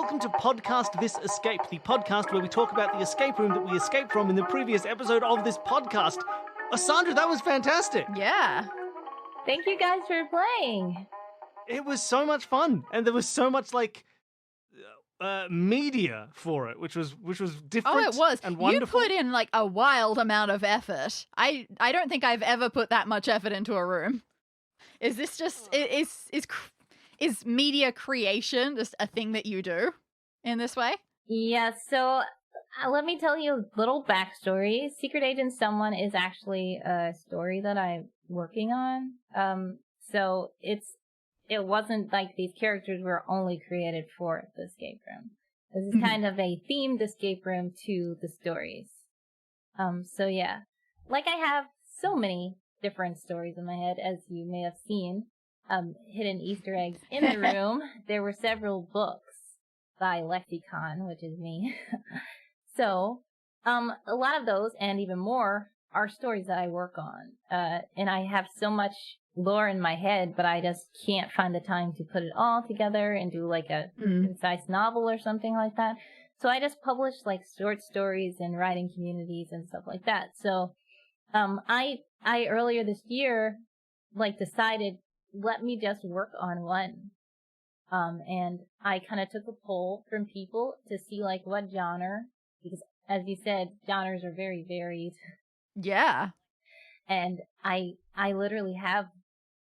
welcome to Podcast This Escape, the podcast where we talk about the escape room that we escaped from in the previous episode of this podcast. Sandra, that was fantastic. Yeah. Thank you guys for playing. It was so much fun, and there was so much media for it, which was different. Oh, it was. And wonderful. You put in a wild amount of effort. I don't think I've ever put that much effort into a room. Is this just is media creation just a thing that you do in this way? Yeah, so let me tell you a little backstory. Secret Agent Someone is actually a story that I'm working on. So it wasn't like these characters were only created for the escape room. This is kind of a themed escape room to the stories. So yeah, I have so many different stories in my head, as you may have seen. Hidden Easter eggs in the room. There were several books by Lexicon, which is me. So, a lot of those and even more are stories that I work on. And I have so much lore in my head, but I just can't find the time to put it all together and do a concise novel or something like that. So I just publish short stories in writing communities and stuff like that. So, I earlier this year, decided, let me just work on one. And I kind of took a poll from people to see what genre, because as you said, genres are very varied. Yeah. And I literally have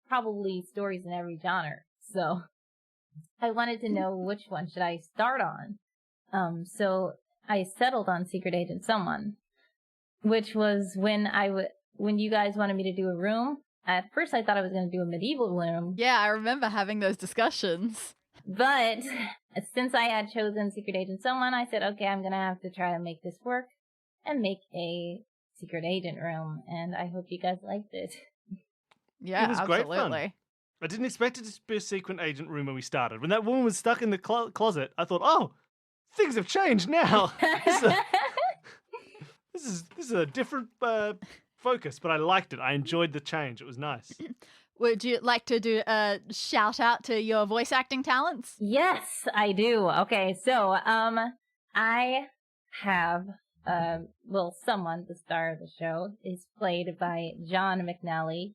probably stories in every genre. So I wanted to know which one should I start on. So I settled on Secret Agent Someone, which was when you guys wanted me to do a room. At first, I thought I was going to do a medieval room. Yeah, I remember having those discussions. But since I had chosen Secret Agent Someone, I said, okay, I'm going to have to try to make this work and make a Secret Agent room. And I hope you guys liked it. Yeah, it was absolutely. Great fun. I didn't expect it to be a Secret Agent room when we started. When that woman was stuck in the closet, I thought, oh, things have changed now. This is a different focus, but I liked it. I enjoyed the change. It was nice. Would you like to do a shout out to your voice acting talents? Yes, I do. Okay, so I have someone, the star of the show, is played by John McNally.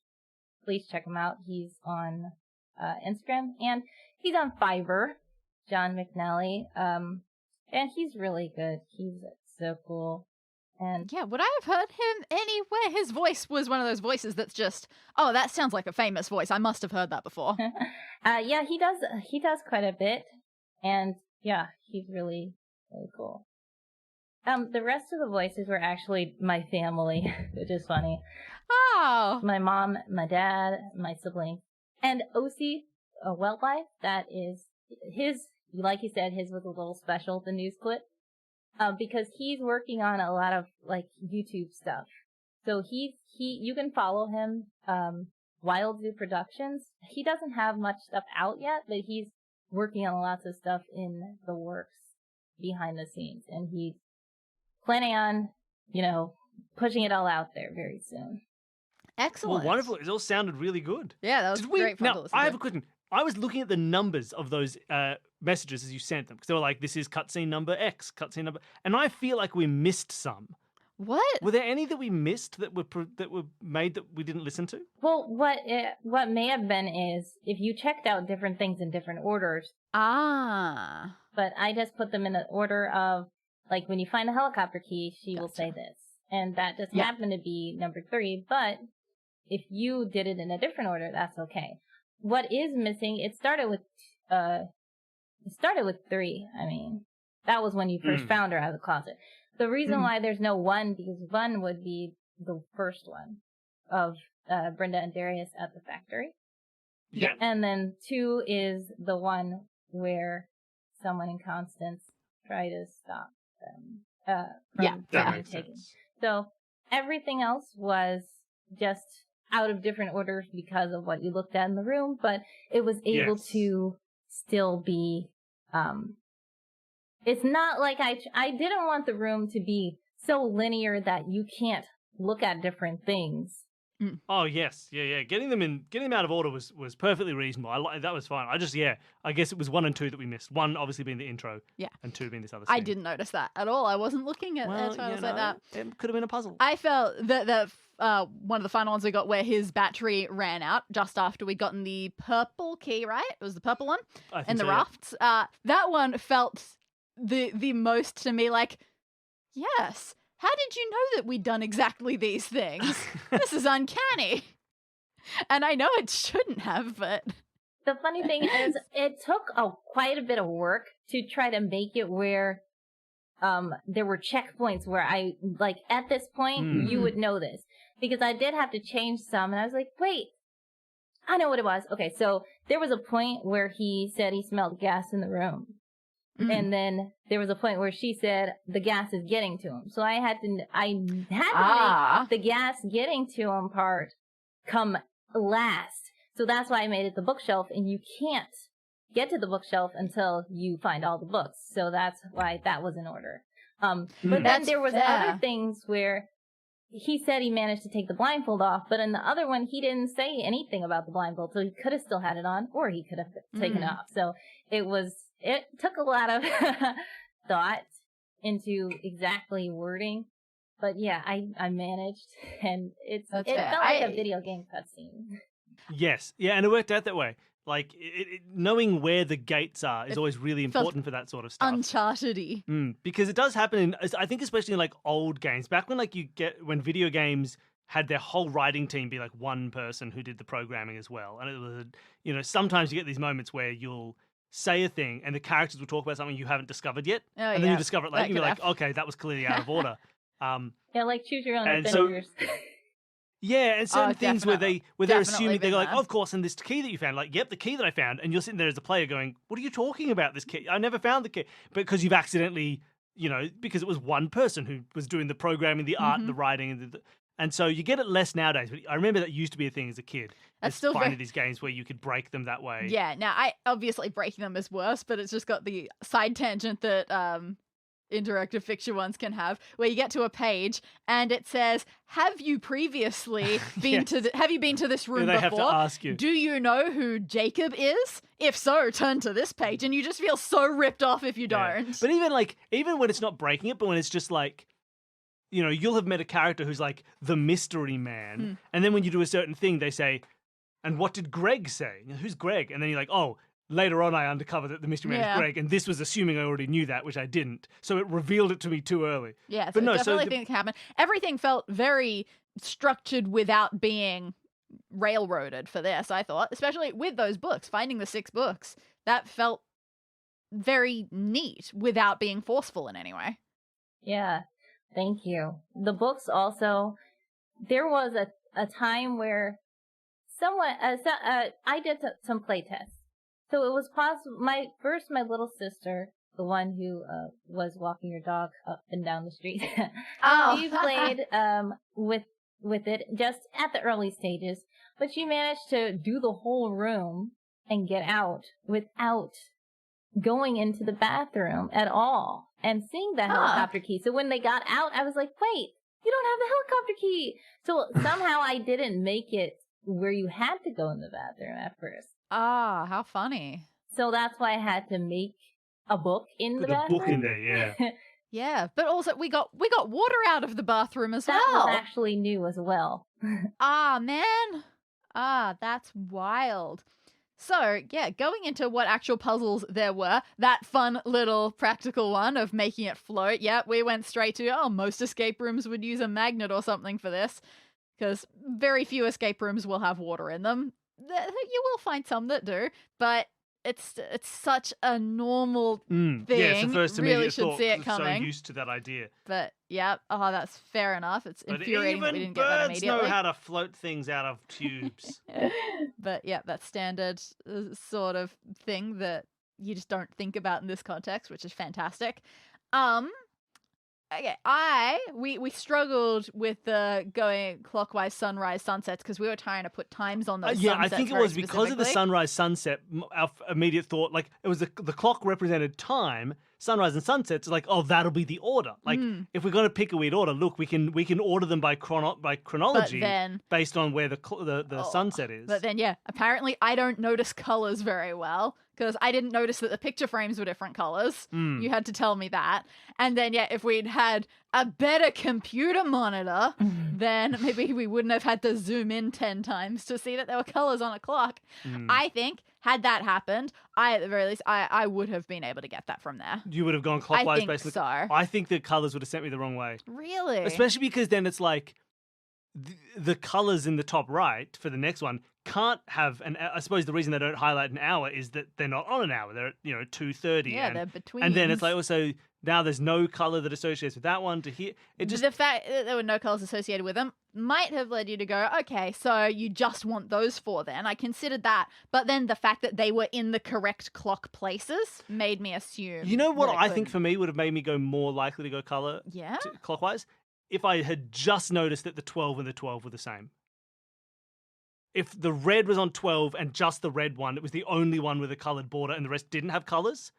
Please check him out. He's on Instagram and he's on Fiverr. John McNally, and he's really good. He's so cool. And yeah, would I have heard him anywhere? His voice was one of those voices that's just, oh, that sounds like a famous voice. I must have heard that before. Yeah, he does quite a bit. And yeah, he's really, really cool. The rest of the voices were actually my family, which is funny. Oh. My mom, my dad, my siblings. And OC Wildlife, that is his, like you said, his was a little special, the news clip. Because he's working on a lot of YouTube stuff. So you can follow him, Wild Zoo Productions. He doesn't have much stuff out yet, but he's working on lots of stuff in the works behind the scenes. And he's planning on, pushing it all out there very soon. Excellent. Well, wonderful. It all sounded really good. Yeah, that was great fun to listen to. I have a question. I was looking at the numbers of those messages as you sent them, because they were this is cutscene number X, cutscene number, and I feel like we missed some. What? Were there any that we missed that were made that we didn't listen to? Well, what may have been is if you checked out different things in different orders. Ah. But I just put them in the order of when you find a helicopter key, she will say this, and that just happened to be number 3. But if you did it in a different order, that's okay. What is missing? It started with 3. I mean, that was when you first found her out of the closet. The reason why there's no 1, because 1 would be the first one of Brenda and Darius at the factory. Yeah. And then 2 is the one where someone in Constance tried to stop them from being taken. So everything else was just out of different orders because of what you looked at in the room, but it was able to still be, it's not like I didn't want the room to be so linear that you can't look at different things. Oh yes, yeah. Getting them out of order was perfectly reasonable. That was fine. I guess it was 1 and 2 that we missed. 1 obviously being the intro, Yeah. and 2 being this other. I Scene. didn't notice that at all. I wasn't looking at Well, titles you like that. It could have been a puzzle. I felt that one of the final ones we got where his battery ran out just after we'd gotten the purple key, right? It was the purple one I think and the so, yeah. rafts. That one felt the most to me like, yes. How did you know that we'd done exactly these things? This is uncanny. And I know it shouldn't have, but The funny thing is, it took quite a bit of work to try to make it where there were checkpoints where I, like, at this point, you would know this. Because I did have to change some, and I was like, wait, I know what it was. Okay, so there was a point where he said he smelled gas in the room. And then there was a point where she said the gas is getting to him. So I had to make the gas getting to him part come last. So that's why I made it the bookshelf, and you can't get to the bookshelf until you find all the books. So that's why that was in order. But then That's there was fair. other things where he said he managed to take the blindfold off, but in the other one, he didn't say anything about the blindfold. So he could have still had it on, or he could have taken it off. So it took a lot of thought into exactly wording. But yeah, I managed, and it felt like a video game cutscene. Yes, yeah, and it worked out that way. Like, knowing where the gates are is always really important for that sort of stuff. Uncharted-y. Because it does happen I think especially in like old games, back when when video games had their whole writing team be like one person who did the programming as well. And it was, sometimes you get these moments where you'll say a thing and the characters will talk about something you haven't discovered yet. Oh, and then you discover it later and you're like, okay, that was clearly out of order. Yeah, like choose your own and adventures. Yeah, and certain things where they're assuming they're like, that. oh, of course, and this key that you found, like, yep, the key that I found, and you're sitting there as a player going, what are you talking about? This key, I never found the key, because you've accidentally, because it was one person who was doing the programming, the art, the writing, and so you get it less nowadays. But I remember that used to be a thing as a kid. That's still finding these games where you could break them that way. Yeah, now obviously breaking them is worse, but it's just got the side tangent that interactive fiction ones can have, where you get to a page and it says, have you previously been have you been to this room and they before? have to ask you. Do you know who Jacob is? If so, turn to this page, and you just feel so ripped off if you don't. But even when it's not breaking it, but when it's just like, you'll have met a character who's like the mystery man, and then when you do a certain thing, they say, and what did Greg say? Who's Greg? And then you're like, oh, later on I uncovered that the mystery man is Greg, and this was assuming I already knew that, which I didn't. So it revealed it to me too early. Yeah, so but no, definitely think it can happen. Everything felt very structured without being railroaded for this, I thought. Especially with those books, finding the 6 books. That felt very neat without being forceful in any way. Yeah, thank you. The books also, there was a time where I did some play tests. So it was possible. My little sister, the one who was walking her dog up and down the street, she played with it just at the early stages, but she managed to do the whole room and get out without going into the bathroom at all and seeing the helicopter key. So when they got out, I was like, wait, you don't have the helicopter key. So somehow I didn't make it where you had to go in the bathroom at first. How funny. So that's why I had to make a book in the bathroom. A book in there, yeah. Yeah, but also we got water out of the bathroom as That well. was actually new as well. Man. That's wild. So, yeah, going into what actual puzzles there were, that fun little practical one of making it float, we went straight to, most escape rooms would use a magnet or something for this, because very few escape rooms will have water in them. You will find some that do, but it's such a normal thing. Yeah, it's the first really immediate should thought. see it I'm coming. so used to that idea. But that's fair enough. It's But infuriating that we even didn't get that birds immediately. know how to float things out of tubes. But yeah, that standard sort of thing that you just don't think about in this context, which is fantastic. Okay, we struggled with the going clockwise sunrise sunsets because we were trying to put times on those. I sunsets think it very was because of the specifically. sunrise sunset. Our immediate thought, like it was the clock represented time, sunrise and sunsets, it's like, oh, that'll be the order. Like, if we're going to pick a weird order, look, we can order them by chronology then, based on where the sunset is. But then, yeah, apparently I don't notice colors very well because I didn't notice that the picture frames were different colors. You had to tell me that. And then, yeah, if we'd had a better computer monitor, then maybe we wouldn't have had to zoom in 10 times to see that there were colors on a clock. I think had that happened, at the very least, I would have been able to get that from there. You would have gone clockwise, I think basically. so. I think the colors would have sent me the wrong way. Really? Especially because then it's like the colors in the top right for the next one can't have I suppose the reason they don't highlight an hour is that they're not on an hour. They're at, 2:30. Yeah, they're between. And then it's like also now there's no color that associates with that one to here. It just the fact that there were no colors associated with them might have led you to go, okay, so you just want those 4 then. I considered that. But then the fact that they were in the correct clock places made me assume. You know what that it I think couldn't. for me would have made me go more likely to go color Yeah. clockwise if I had just noticed that the 12 and the 12 were the same. If the red was on 12 and just the red one, it was the only one with a colored border and the rest didn't have colors,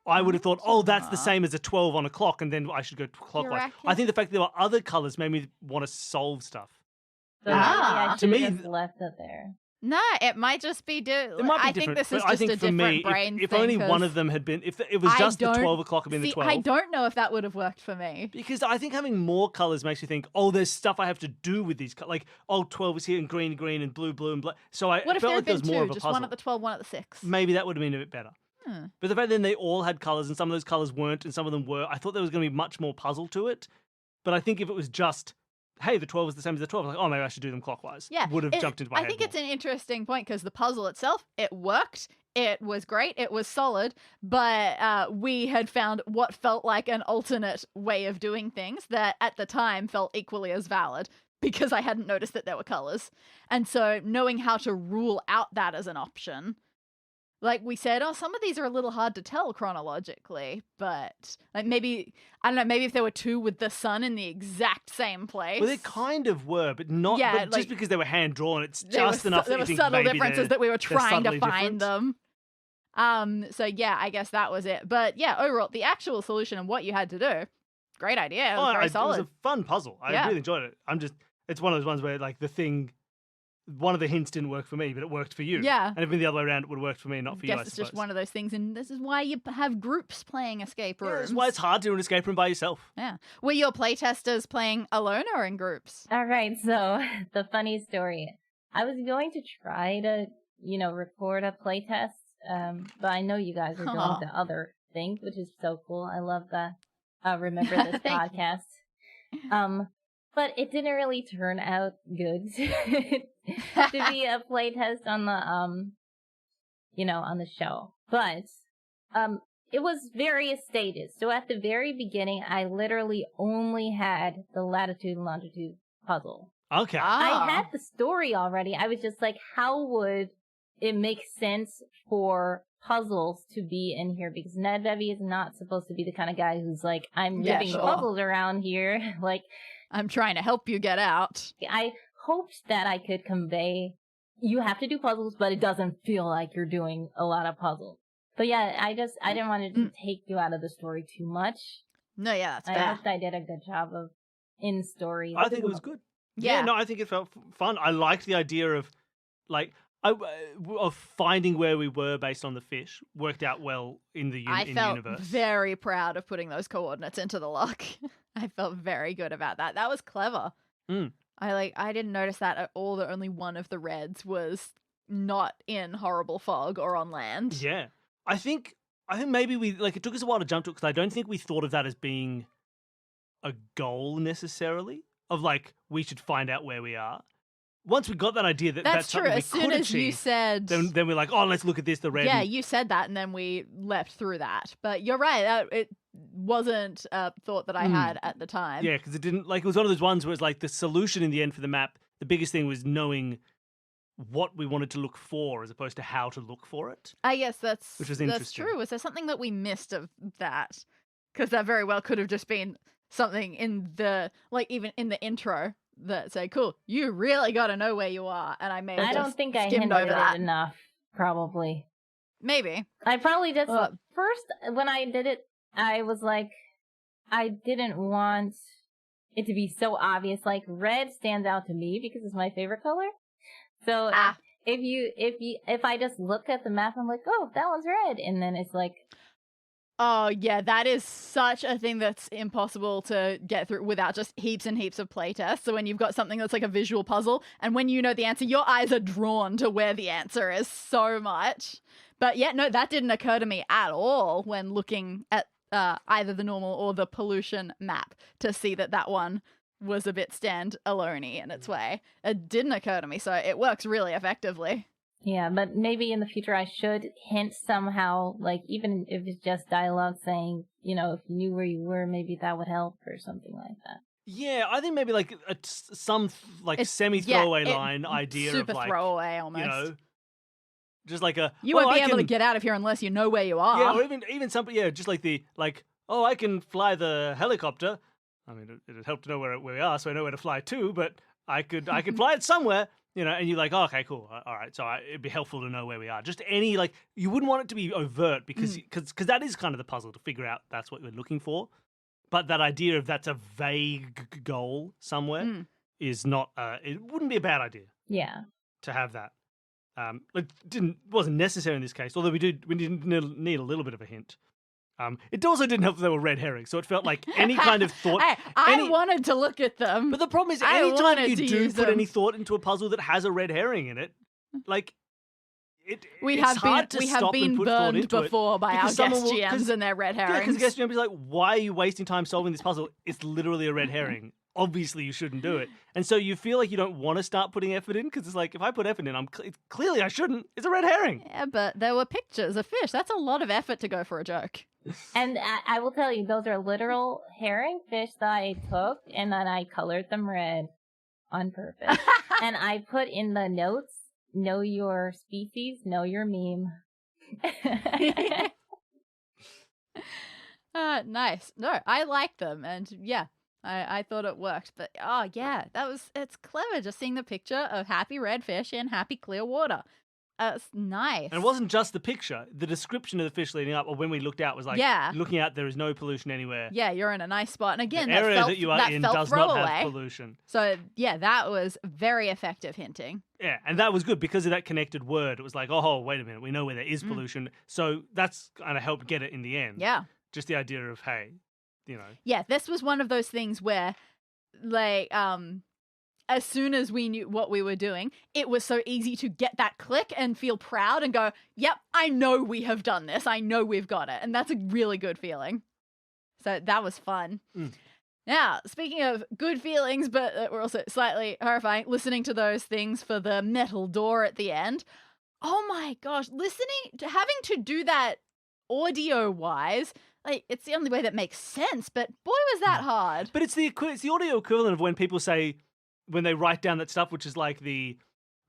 I would have thought, oh, that's the same as a 12 on a clock, and then I should go clockwise. reckon? I think the fact that there were other colors made me want to solve stuff. So maybe I To should me, have just left it there. No, it might just be. It might be I different. think this is but I just think a for different me, brain if thing. only one 'cause of them had been, if it was I just the don't- 12 o'clock had been the see, 12. I don't know if that would have worked for me. Because I think having more colors makes you think, oh, there's stuff I have to do with these. Like, oh, 12 is here and green, and blue, and black. So I What if felt there like had there been was more two, of a just puzzle. one at the 12, one at the 6? Maybe that would have been a bit better. But the fact that they all had colors and some of those colors weren't and some of them were, I thought there was going to be much more puzzle to it. But I think if it was just, hey, the 12 is the same as the 12, like, oh, maybe I should do them clockwise. Yeah, Would have jumped into my head. I think it's an interesting point because the puzzle itself, it worked. It was great. It was solid. But we had found what felt like an alternate way of doing things that at the time felt equally as valid because I hadn't noticed that there were colors. And so knowing how to rule out that as an option, like we said, oh, some of these are a little hard to tell chronologically, but like maybe, I don't know, maybe if there were 2 with the sun in the exact same place. Well, they kind of were, but not. Yeah, but like- just because they were hand drawn, it's there just were enough there that were you think subtle maybe differences they're- that we were they're trying to subtly find different. them. So yeah, I guess that was it. But yeah, overall, the actual solution and what you had to do, great idea. It was very It solid. was a fun puzzle. I Yeah. really enjoyed it. It's one of those ones where like one of the hints didn't work for me, but it worked for you. Yeah. And if it been the other way around, it would have worked for me, not for you, guess I it's suppose. just one of those things, and this is why you have groups playing escape Yeah, rooms. that's why it's hard to do an escape room by yourself. Yeah. Were your playtesters playing alone or in groups? All right, so the funny story. I was going to try to, record a playtest, but I know you guys are doing Aw. the other thing, which is so cool. I love the Remember This Thank you. podcast. But it didn't really turn out good to be a playtest on the, on the show. But, it was various stages. So at the very beginning, I literally only had the latitude and longitude puzzle. Okay. I had the story already. I was just like, how would it make sense for puzzles to be in here? Because Ned Bevy is not supposed to be the kind of guy who's like, I'm Yeah, moving sure. puzzles around here. Like, I'm trying to help you get out. I hoped that I could convey, you have to do puzzles, but it doesn't feel like you're doing a lot of puzzles. But yeah, I didn't want to take you out of the story too much. No, yeah, that's I fair. hoped I did a good job of in story. I think it was good. Yeah. No, I think it felt fun. I liked the idea of, like, of finding where we were based on the fish. Worked out well in the I in felt the universe. very proud of putting those coordinates into the lock. I felt very good about that. That was clever. Mm. I didn't notice that at all. That only one of the reds was not in horrible fog or on land. Yeah. I think maybe it took us a while to jump to it because I don't think we thought of that as being a goal necessarily of like we should find out where we are. Once we got that idea that's true. something we As soon could as you achieve, said, then we're like, oh, let's look at this, the red. yeah, and- you said that, and then we left through that. But you're right. It wasn't a thought that I had at the time. Yeah, because it was one of those ones where it's like the solution in the end for the map, the biggest thing was knowing what we wanted to look for as opposed to how to look for it. I guess Which was that's interesting. true. Was there something that we missed of that? Because that very well could have just been something in the even in the intro that say, "Cool, you really got to know where you are." And I may have I don't just think I skimmed hinted over at that. it enough, probably. Maybe. I probably just Ugh. first when I did it, I was like, I didn't want it to be so obvious. Like red stands out to me because it's my favorite color. So if I just look at the map, I'm like, oh, that one's red, and then it's like, Oh, yeah, that is such a thing that's impossible to get through without just heaps and heaps of playtests. So when you've got something that's like a visual puzzle, and when you know the answer, your eyes are drawn to where the answer is so much. But yeah, no, that didn't occur to me at all when looking at either the normal or the pollution map to see that one was a bit stand-alone-y in its way. It didn't occur to me, so it works really effectively. yeah, but maybe in the future I should hint somehow, like even if it's just dialogue saying, you know, if you knew where you were, maybe that would help or something like that. Yeah, I think maybe like some like It's- semi-throwaway yeah, line idea Super of like, throwaway almost. you know, just like a You well, won't be I able to can- get out of here unless you know where you are. Yeah, or even something. Yeah, just like oh, I can fly the helicopter. I mean, it'd help to know where we are, so I know where to fly to. But I could fly it somewhere, you know. And you're like, oh, okay, cool, all right. So it'd be helpful to know where we are. Just any like you wouldn't want it to be overt because that is kind of the puzzle to figure out that's what we're looking for. But that idea of that's a vague goal somewhere is not. It wouldn't be a bad idea Yeah. to have that. It wasn't necessary in this case, although we did need a little bit of a hint. It also didn't help that they were red herrings, so it felt like any kind of thought. Hey, I wanted to look at them. But the problem is, I anytime wanted you to do use put them. any thought into a puzzle that has a red herring in it, like We it's have hard been to stop and put thought burned into it, before by our because someone guest will- GMs and their red Yeah, herrings. because guest GM is like, why are you wasting time solving this puzzle? It's literally a red herring. Obviously, you shouldn't do it. And so you feel like you don't want to start putting effort in because it's like, if I put effort in, clearly I shouldn't. It's a red herring. Yeah, but there were pictures of fish. That's a lot of effort to go for a joke. And I will tell you, those are literal herring fish that I took and then I colored them red on purpose. And I put in the notes, know your species, know your meme. Nice. No, I like them, and yeah, I thought it worked. But oh yeah, it's clever just seeing the picture of happy red fish in happy clear water. It's nice. And it wasn't just the picture. The description of the fish leading up, or when we looked out, was like, Yeah. looking out, there is no pollution anywhere. Yeah, you're in a nice spot, and again, the that area felt, that you are that in felt does not have throwaway. pollution. So yeah, that was very effective hinting. Yeah, and that was good because of that connected word. It was like, oh, wait a minute, we know where there is Mm. pollution. So that's kind of helped get it in the end. Yeah. Just the idea of, hey, you know. Yeah, this was one of those things where, like, as soon as we knew what we were doing, it was so easy to get that click and feel proud and go, yep, I know we have done this. I know we've got it. And that's a really good feeling. So that was fun. Mm. Now, speaking of good feelings, but that were also slightly horrifying, listening to those things for the metal door at the end. Oh my gosh, having to do that audio-wise, like, it's the only way that makes sense, but boy, was that hard. But it's the audio equivalent of when people say, when they write down that stuff, which is like the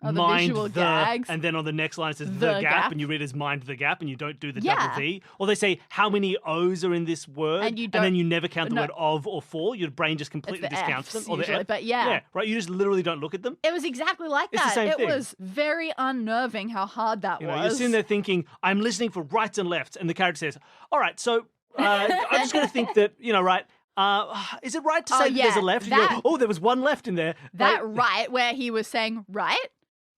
Oh, the mind visual the, gags. and then on the next line it says The the gap, gap. and you read as mind the gap, and you don't do the Yeah. double V. Or they say how many O's are in this word, And you then don't- you never count the no. word of or for. Your brain just It's completely the discounts Fs them. Or the usually, F. but yeah. right. You just literally don't look at them. It was exactly like It's the that. same It thing. was very unnerving how hard that You know, was. you're sitting there thinking, I'm listening for rights and lefts, and the character says, all right, so I'm just going to think that, you know, right, is it right to say Oh, that there's a yeah, left? And you go, that- oh, there was one left in there. that Like, right where he was saying right,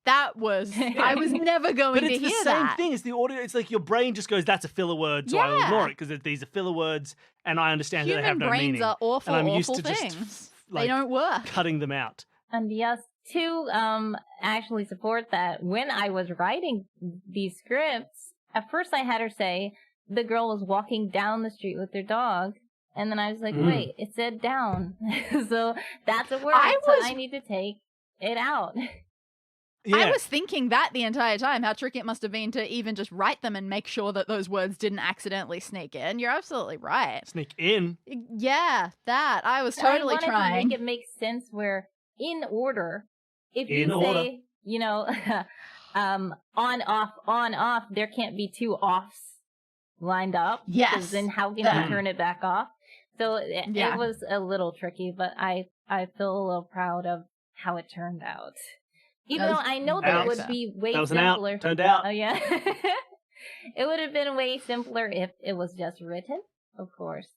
that was I was never going but to it's hear the same that. thing. It's the audio. It's like your brain just goes, that's a filler word, so I'll Yeah. ignore it because these are filler words, and I understand that they have Human no brains meaning. are awful, and I'm awful used to just, things. like, They don't work. cutting them out. And yes, to actually support that, when I was writing these scripts, at first I had her say the girl was walking down the street with their dog, and then I was like, wait, it said down. So that's a word, so I need to take it out. Yeah. I was thinking that the entire time, how tricky it must have been to even just write them and make sure that those words didn't accidentally sneak in. You're absolutely right. Sneak in. Yeah, that. I was I totally wanted trying. to make it make sense where, in order, if In you order. say, you know, on, off, there can't be two offs lined up. Yes. Because then how can That. you turn it back off? So Yeah. it was a little tricky, but I feel a little proud of how it turned out. Even That though was I know that very it would fair. be way That was an out. simpler. Turned out. Oh, yeah. It would have been way simpler if it was just written, of course.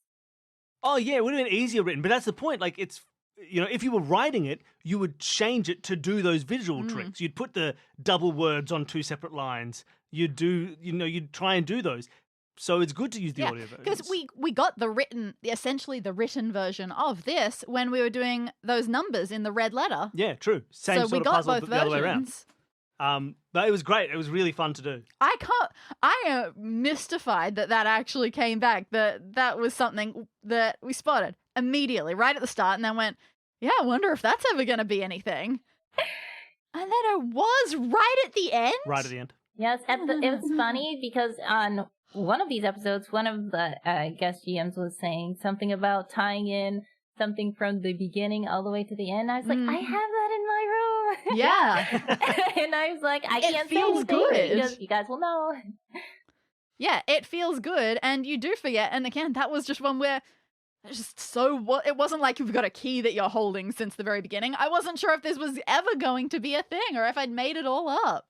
Oh yeah, it would have been easier written, but that's the point. Like it's, if you were writing it, you would change it to do those visual tricks. You'd put the double words on 2 separate lines. You'd do, you'd try and do those. So it's good to use the audio version. Because we got essentially the written version of this when we were doing those numbers in the red letter. Yeah, true. Same so sort we of got puzzle, both but the other way around. versions. But it was great. It was really fun to do. I am mystified that actually came back. That was something that we spotted immediately right at the start, and then went, yeah, I wonder if that's ever going to be anything. And then it was right at the end. Right at the end. Yes, it was funny because on one of these episodes, one of the guest GMs was saying something about tying in something from the beginning all the way to the end. I was like, I have that in my room. Yeah. And I was like, I can't say feels anything good. because you guys will know. Yeah, it feels good, and you do forget. And again, that was just one where it wasn't like you've got a key that you're holding since the very beginning. I wasn't sure if this was ever going to be a thing or if I'd made it all up.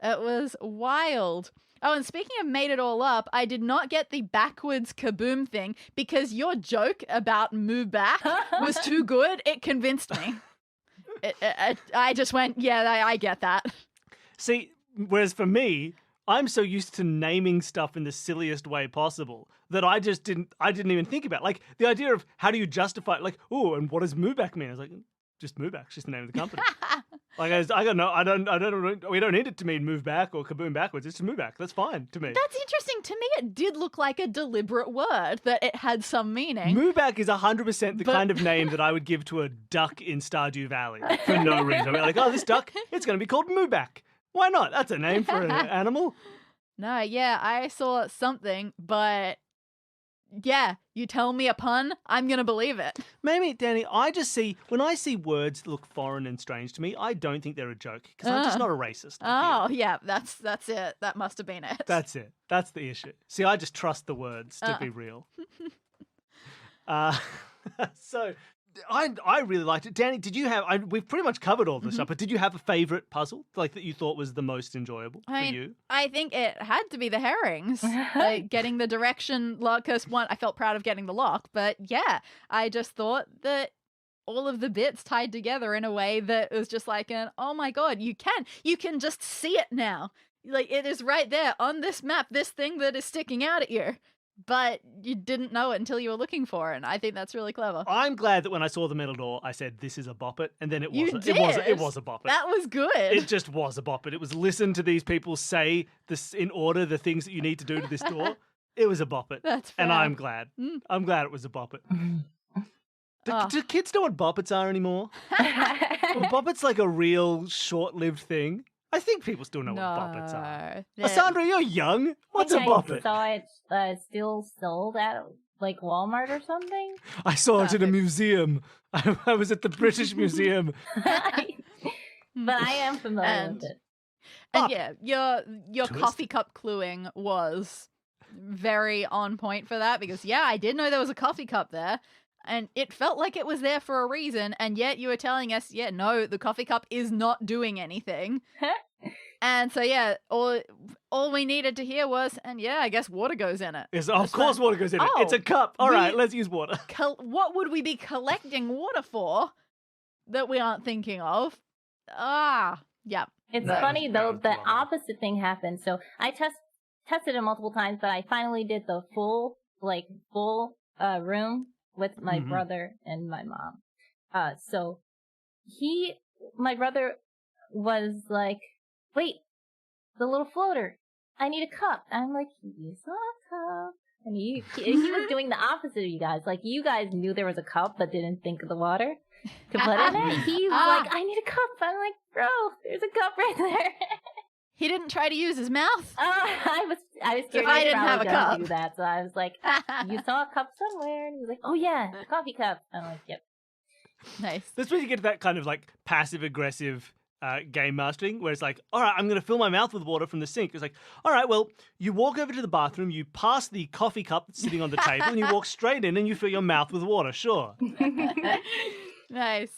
It was wild. Oh, and speaking of made it all up, I did not get the backwards kaboom thing because your joke about move back was too good. It convinced me. I just went, yeah, I get that. See, whereas for me, I'm so used to naming stuff in the silliest way possible that I didn't even think about. Like the idea of how do you justify it? Like, oh, and what does move back mean? I was like, just move back. It's just the name of the company. Like I don't we don't need it to mean move back or kaboom backwards. It's just move back. That's fine to me. That's interesting. To me, it did look like a deliberate word that it had some meaning. Move back is 100% the kind of name that I would give to a duck in Stardew Valley for no reason. I'd be like, oh, this duck, it's going to be called Moo Back. Why not? That's a name for an animal. No, yeah, I saw something, but yeah, you tell me a pun, I'm going to believe it. Maybe, Danny, when I see words that look foreign and strange to me, I don't think they're a joke because I'm just not a racist. Oh, yeah, that's it. That must have been it. That's it. That's the issue. See, I just trust the words to be real. So I really liked it. Danny, did you have, we've pretty much covered all this stuff, but did you have a favorite puzzle like that you thought was the most enjoyable for you? I think it had to be the herrings, getting the direction lock, because one, I felt proud of getting the lock, but yeah, I just thought that all of the bits tied together in a way that was just like oh my God, you can just see it now. Like it is right there on this map, this thing that is sticking out at you. But you didn't know it until you were looking for it, and I think that's really clever. I'm glad that when I saw the metal door, I said, this is a bop it, and then it wasn't. You did. It was a bop it. That was good. It just was a bop it. It was listen to these people say this in order, the things that you need to do to this door. It was a bop it. That's fair. And I'm glad. I'm glad it was a bop it. Do kids know what bop its are anymore? Well, bop it's like a real short-lived thing. I think people still know what boppets are. Sandra, you're young. What's a boppet? I saw it still sold at like Walmart or something. I saw it in a museum. I was at the British Museum. But I am familiar with it. And yeah, your coffee cup cluing was very on point for that because I did know there was a coffee cup there. And it felt like it was there for a reason, and yet you were telling us, no, the coffee cup is not doing anything. And so, all we needed to hear was, and I guess water goes in it. Yes, of course water goes in it. It's a cup. All right, let's use water. What would we be collecting water for that we aren't thinking of? Yeah. It's funny, though, the opposite thing happened. So I tested it multiple times, but I finally did the full room with my brother and my mom. So my brother was like, wait, the little floater, I need a cup. And I'm like, you saw a cup. And he was doing the opposite of you guys. Like, you guys knew there was a cup, but didn't think of the water to put in it. He was like, I need a cup. I'm like, bro, there's a cup right there. He didn't try to use his mouth. I was scared. I didn't have a cup. Do that, so I was like, "You saw a cup somewhere?" And he was like, "Oh yeah, a coffee cup." I'm like, "Yep." Nice. That's where you get that kind of like passive aggressive game mastering, where it's like, "All right, I'm going to fill my mouth with water from the sink." It's like, "All right, well, you walk over to the bathroom, you pass the coffee cup that's sitting on the table, and you walk straight in, and you fill your mouth with water." Sure. Nice.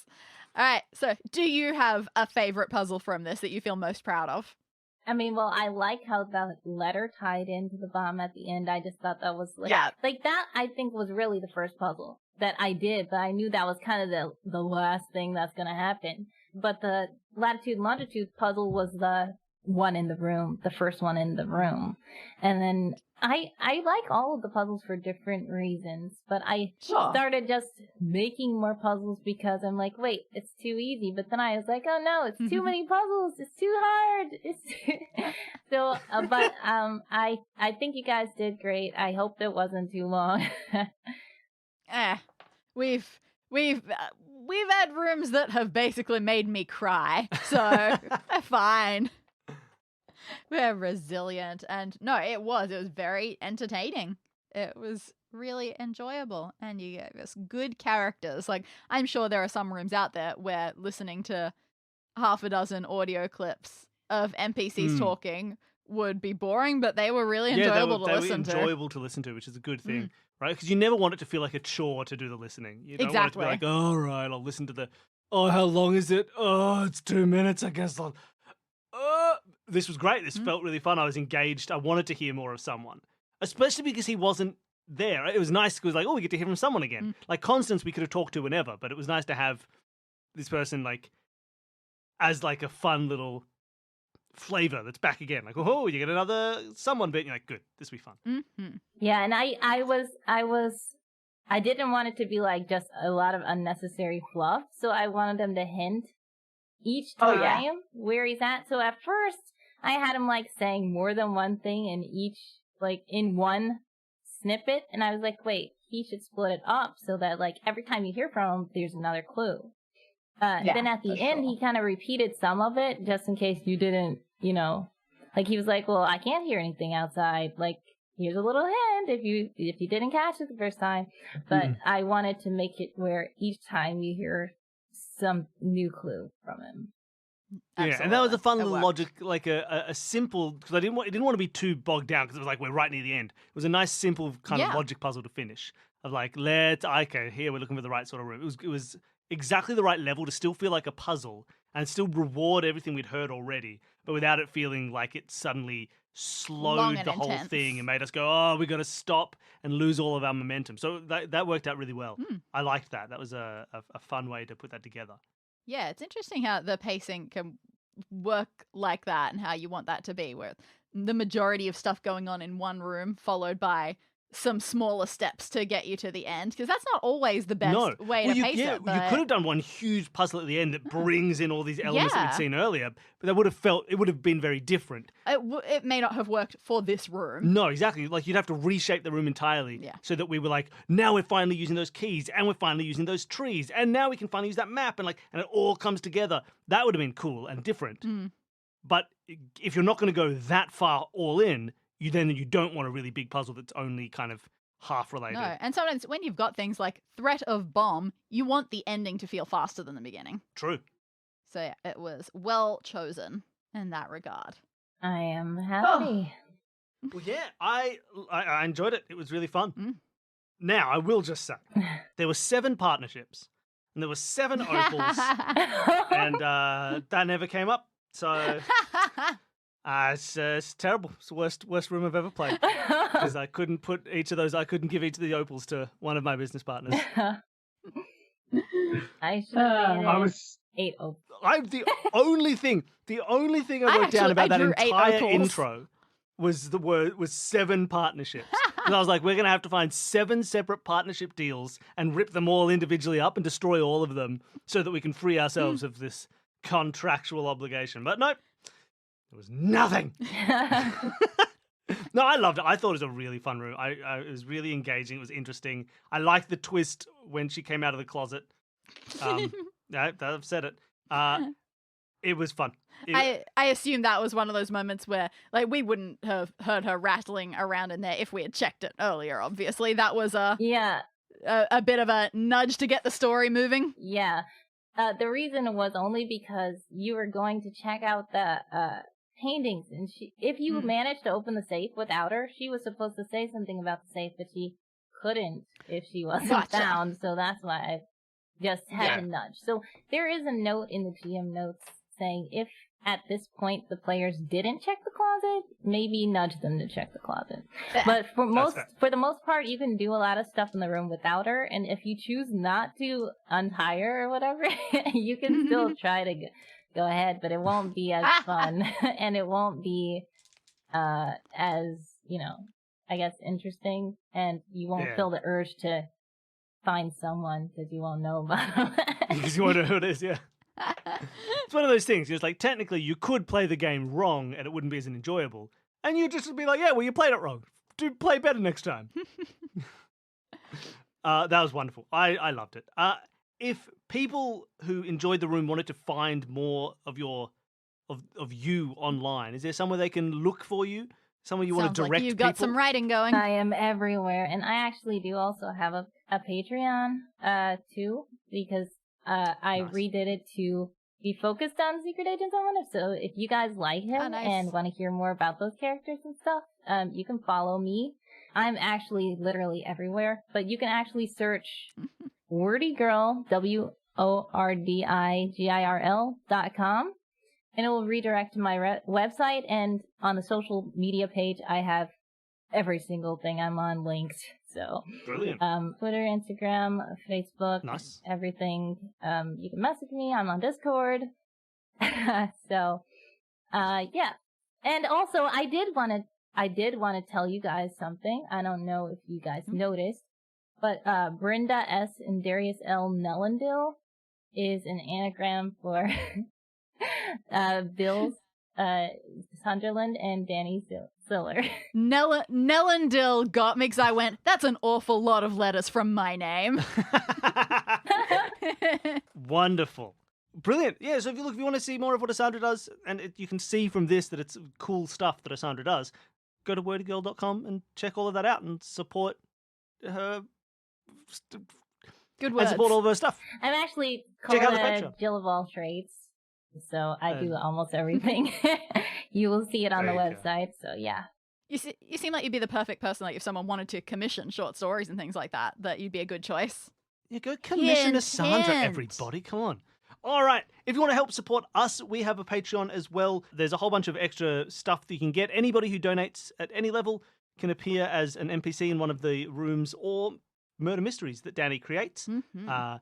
All right. So, do you have a favorite puzzle from this that you feel most proud of? I mean, well, I like how the letter tied into the bomb at the end. I just thought that was like, Yeah. like that. I think was really the first puzzle that I did, but I knew that was kind of the last thing that's gonna happen. But the latitude and longitude puzzle was the one in the room, the first one in the room, and then I like all of the puzzles for different reasons, but I Sure. started just making more puzzles because I'm like, wait, it's too easy. But then I was like, oh no, it's too many puzzles. It's too hard. So, but I think you guys did great. I hope it wasn't too long. We've had rooms that have basically made me cry, so we're fine. We're resilient, and no, it was very entertaining. It was really enjoyable, and you gave us good characters. Like, I'm sure there are some rooms out there where listening to half a dozen audio clips of NPCs talking would be boring, but they were really enjoyable to listen to. Enjoyable to listen to, which is a good thing, right? Because you never want it to feel like a chore to do the listening. You don't want it to be like, all right, I'll listen to how long is it? Oh, it's 2 minutes. I guess I'll. This was great. This felt really fun. I was engaged. I wanted to hear more of someone, especially because he wasn't there. It was nice because, like, we get to hear from someone again. Like Constance, we could have talked to whenever, but it was nice to have this person, like, as, like, a fun little flavor that's back again. Like, oh, you get another someone bit. And you're like, good, this will be fun. Mm-hmm. Yeah, and I didn't want it to be like just a lot of unnecessary fluff, so I wanted them to hint each time where he's at. So at first, I had him like saying more than one thing in each, like in one snippet, and I was like, wait, he should split it up so that like every time you hear from him, there's another clue. Then at the end, he kind of repeated some of it just in case you didn't, like he was like, well, I can't hear anything outside. Like, here's a little hint if you didn't catch it the first time. But I wanted to make it where each time you hear some new clue from him. Yeah, and that was a fun little logic, like a simple, because I didn't want to be too bogged down because it was like we're right near the end. It was a nice, simple kind of logic puzzle to finish. Of like, here we're looking for the right sort of room. It was exactly the right level to still feel like a puzzle and still reward everything we'd heard already, but without it feeling like it suddenly slowed the whole thing and made us go, oh, we got to stop and lose all of our momentum. So that worked out really well. I liked that. That was a fun way to put that together. Yeah, it's interesting how the pacing can work like that and how you want that to be, where the majority of stuff going on in one room followed by some smaller steps to get you to the end, because that's not always the best way to pace it. But... You could have done one huge puzzle at the end that brings in all these elements that we'd seen earlier, but it would have been very different. It may not have worked for this room. No, exactly. Like, you'd have to reshape the room entirely so that we were like, now we're finally using those keys and we're finally using those trees and now we can finally use that map and it all comes together. That would have been cool and different. But if you're not going to go that far all in, you don't want a really big puzzle that's only kind of half related. No, and sometimes when you've got things like threat of bomb, you want the ending to feel faster than the beginning. True. So yeah, it was well chosen in that regard. I am happy. Well, yeah, I enjoyed it. It was really fun. Now, I will just say, there were 7 partnerships, and there were 7 opals, and that never came up. So... it's terrible. It's the worst room I've ever played because I couldn't give each of the opals to one of my business partners. I should have 8 opals. The only thing I wrote down about that entire intro was 7 partnerships. And I was like, we're going to have to find 7 separate partnership deals and rip them all individually up and destroy all of them so that we can free ourselves of this contractual obligation. But nope. There was nothing. No, I loved it. I thought it was a really fun room. It was really engaging. It was interesting. I liked the twist when she came out of the closet. I've said it. It was fun. I assume that was one of those moments where, like, we wouldn't have heard her rattling around in there if we had checked it earlier. Obviously, that was a bit of a nudge to get the story moving. Yeah. The reason was only because you were going to check out the paintings, and if you managed to open the safe without her, she was supposed to say something about the safe, but she couldn't if she wasn't found. So that's why I just had to nudge. So there is a note in the GM notes saying if at this point the players didn't check the closet, maybe nudge them to check the closet. But for the most part, you can do a lot of stuff in the room without her. And if you choose not to untie her or whatever, you can still try to go ahead, but it won't be as fun and it won't be as, I guess interesting, and you won't feel the urge to find someone because you won't know about them. Because you won't know who it is, yeah. It's one of those things. It's like, technically, you could play the game wrong and it wouldn't be as enjoyable. And you'd just be like, yeah, well, you played it wrong. Do play better next time. That was wonderful. I loved it. If people who enjoyed the room wanted to find more of you online, is there somewhere they can look for you? Somewhere you want to direct like you've got people? some writing going. I am everywhere, and I actually do also have a Patreon too, because I redid it to be focused on Secret Agent Someone. So if you guys like him and want to hear more about those characters and stuff, you can follow me. I'm actually literally everywhere, but you can actually search Wordy Girl, WORDIGIRL.com, and it will redirect to my website. And on the social media page, I have every single thing I'm on linked. So, Brilliant. Twitter, Instagram, Facebook, everything. You can message me. I'm on Discord. So, yeah. And also, I did want to tell you guys something. I don't know if you guys noticed, but Brenda S. and Darius L. Nellendil is an anagram for Bill Sunderland and Danny Siller. Nellendil got me because I went, that's an awful lot of letters from my name. Wonderful. Brilliant. Yeah, so if you want to see more of what Asandra does, and you can see from this that it's cool stuff that Asandra does, go to wordygirl.com and check all of that out and support her. Good words. And support all of her stuff. I'm actually called Jill of all trades, so I do almost everything. You will see it on the website, so yeah. You seem like you'd be the perfect person, like if someone wanted to commission short stories and things like that, that you'd be a good choice. Yeah, go commission Asandra, everybody. Come on. All right. If you want to help support us, we have a Patreon as well. There's a whole bunch of extra stuff that you can get. Anybody who donates at any level can appear as an NPC in one of the rooms or murder mysteries that Danny creates. Mm-hmm.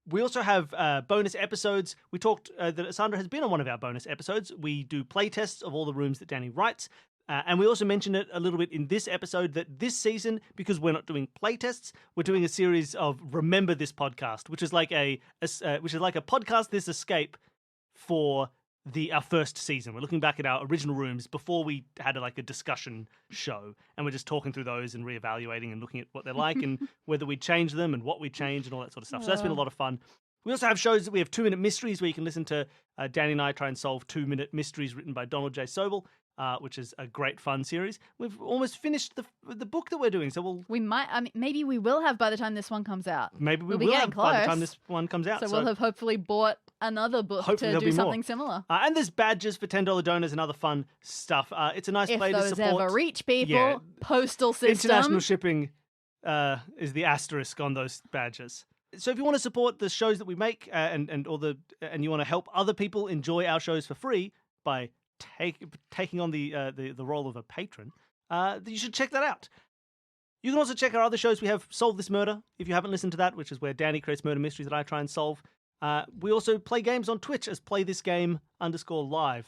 We also have bonus episodes. We talked that Asandra has been on one of our bonus episodes. We do playtests of all the rooms that Danny writes. And we also mentioned it a little bit in this episode that this season, because we're not doing playtests, we're doing a series of Remember This Podcast, which is like a podcast This Escape for our first season. We're looking back at our original rooms before we had a discussion show, and we're just talking through those and reevaluating and looking at what they're like and whether we change them and what we change and all that sort of stuff. So that's been a lot of fun. We also have shows that we have 2-minute mysteries where you can listen to Danny and I try and solve 2-minute mysteries written by Donald J. Sobel. Which is a great fun series. We've almost finished the book that we're doing, so we might. I mean, maybe we will have by the time this one comes out. Maybe we'll have by the time this one comes out. So we'll have hopefully bought another book to do something similar. And there's badges for $10 donors and other fun stuff. It's a nice way to support. If those ever reach people, postal system. International shipping is the asterisk on those badges. So if you want to support the shows that we make and you want to help other people enjoy our shows for free by taking on the role of a patron, you should check that out. You can also check our other shows. We have Solve This Murder, if you haven't listened to that, which is where Danny creates murder mysteries that I try and solve. We also play games on Twitch as PlayThisGame_live.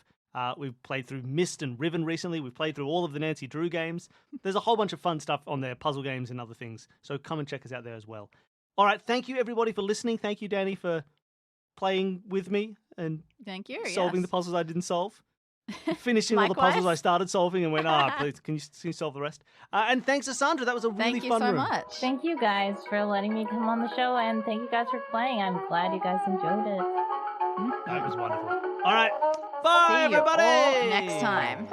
We've played through Myst and Riven recently. We've played through all of the Nancy Drew games. There's a whole bunch of fun stuff on there, puzzle games and other things. So come and check us out there as well. All right, thank you everybody for listening. Thank you, Danny, for playing with me and solving the puzzles I didn't solve. Finishing all the puzzles I started solving and went, please, can you solve the rest? And thanks, Asandra. That was a really fun room. Thank you so much. Thank you guys for letting me come on the show, and thank you guys for playing. I'm glad you guys enjoyed it. That was wonderful. All right. Bye, See everybody. you all next time.